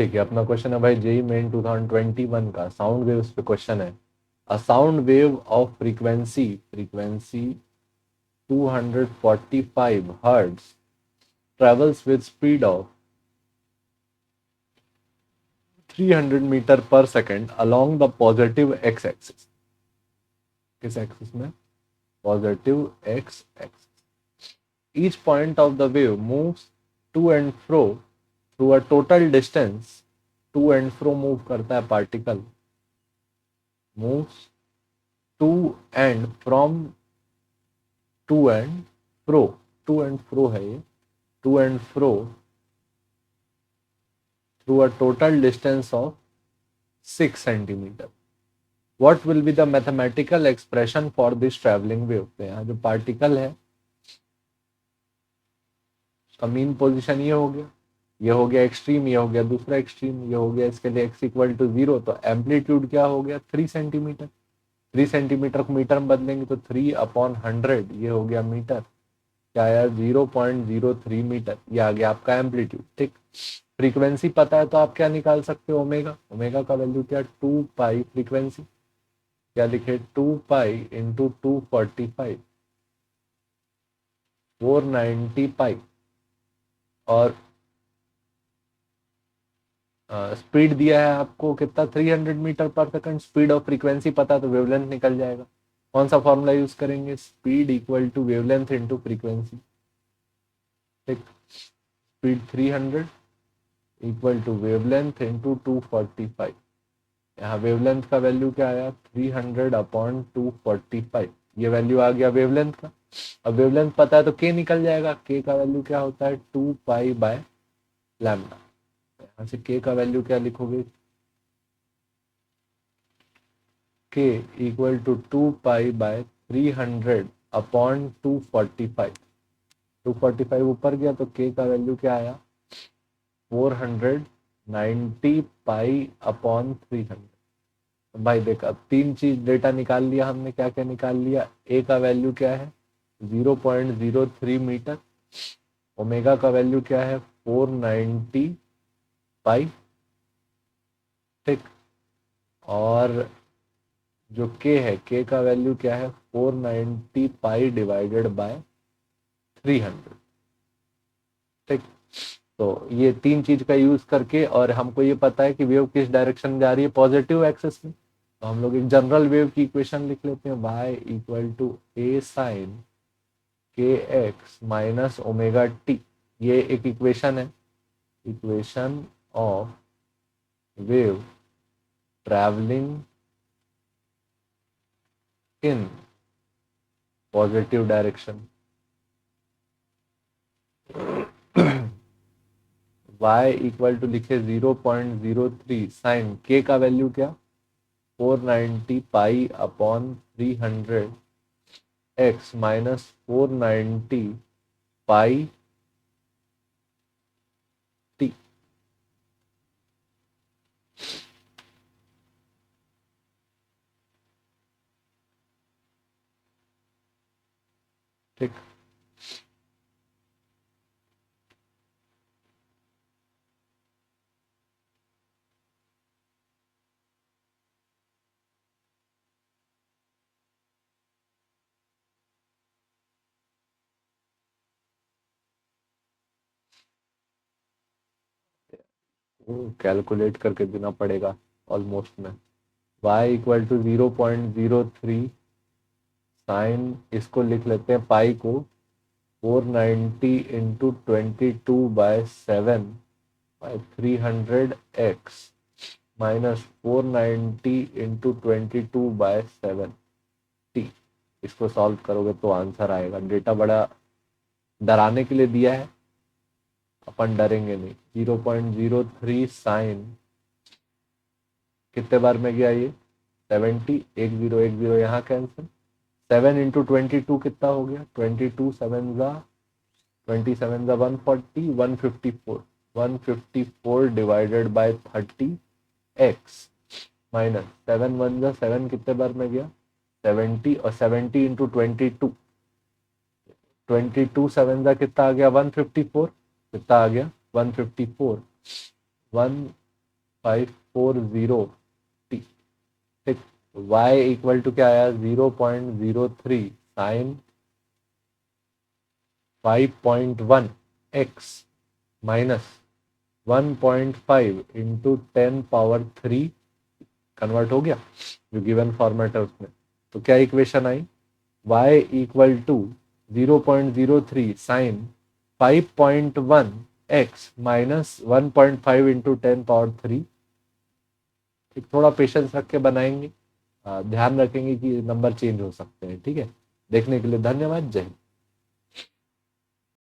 ठीक है, अपना क्वेश्चन है भाई जेई मेन 2021 का साउंड वेव्स पे क्वेश्चन है। A sound wave of frequency 245 hertz travels with speed of 300 metre पर second along the positive x axis। किस एक्सिस में? Positive x axis। Each point of the wave moves to and fro through a total distance। to and fro move करता है particle, moves to and from, to and fro, to and fro है ये, to and fro through a total distance of 6 centimeter। What will be the mathematical expression for this traveling wave? तो यहाँ जो particle है उसका mean position ये हो गया, ये हो गया एक्सट्रीम, ये हो गया दूसरा एक्सट्रीम, ये हो गया इसके लिए x इक्वल टू 0, तो एम्पलीट्यूड क्या हो गया 3 सेंटीमीटर। 3 सेंटीमीटर को मीटर में बदलेंगे तो 3/100, ये हो गया मीटर, क्या आया 0.03 मीटर, ये आ गया आपका एम्पलीट्यूड। ठीक, फ्रीक्वेंसी पता है तो आप क्या निकाल सकते हो, ओमेगा। ओमेगा का वैल्यू क्या, 2 पाई फ्रीक्वेंसी, क्या लिखे 2 पाई इंटू 245, 490 पाई। और स्पीड दिया है आपको कितना, 300 मीटर पर सेकंड। स्पीड ऑफ फ्रीक्वेंसी पता तो वेवलेंथ निकल जाएगा। कौन सा फॉर्मूला यूज करेंगे, speed equal to wavelength into frequency. ठीक, speed 300 equal to wavelength into 245। यहाँ वेवलेंथ का वैल्यू क्या आया, 300/245, ये वैल्यू आ गया वेवलेंथ का। अब वेवलेंथ पता है तो के निकल जाएगा, के का वैल्यू क्या होता है 2 पाई/लैम्डा। यहाँ से के का वैल्यू क्या लिखोगे, के इक्वल टू 2 पाई/300/245। 245 ऊपर गया तो के का वैल्यू क्या आया, 490 पाई/300। भाई देखा, तीन चीज डेटा निकाल लिया हमने, क्या क्या निकाल लिया, ए का वैल्यू क्या है 0.03 मीटर, ओमेगा का वैल्यू क्या है 490 पाई। ठीक, और जो के है, के का वैल्यू क्या है 490 पाई डिवाइडेड बाय 300। ठीक, तो ये तीन चीज का यूज करके, और हमको ये पता है कि वेव किस डायरेक्शन में जा रही है, पॉजिटिव एक्सिस में, तो हम लोग एक जनरल वेव की इक्वेशन लिख लेते हैं, y equal to A sine के एक्स माइनस ओमेगा टी। ये एक इक्वेशन है, equation of wave travelling in positive direction. y equal to लिखे 0.03 साइन के का वैल्यू क्या 490 पाई/300 एक्स माइनस 490 पाई टी। ठीक, कैलकुलेट करके देना पड़ेगा ऑलमोस्ट में। y इक्वल टू 0.03 साइन, इसको लिख लेते हैं पाई को 490 into 22/7/300 x minus 490 into 22/7 T. इसको सॉल्व करोगे तो आंसर आएगा। डेटा बड़ा डराने के लिए दिया है, अपन डरेंगे नहीं। 0.03 साइन कितने बार में गया ये 70, 1010 यहाँ कैंसिल, 7 इंटू 22 कितना हो गया 22 7 140, 154 डिवाइडेड बाय 30 x माइनस 7 कितने बार में गया 70, और 70 इंटू 22 7 कितना आ गया 154, कितना आ गया 154, 540t। ठीक, y इक्वल टू क्या आया 0.03 sine 5.1 x minus 1.5 into 10 power 3, convert हो गया जो गिवन फॉर्मेट है उसमें। तो क्या इक्वेशन आई, y equal to 0.03 sine 5.1 x minus 1.5 into 10 power 3। ठीक, थोड़ा पेशेंस रख के बनाएंगे, ध्यान रखेंगे कि नंबर चेंज हो सकते हैं। ठीक है, देखने के लिए धन्यवाद, जय हिंद।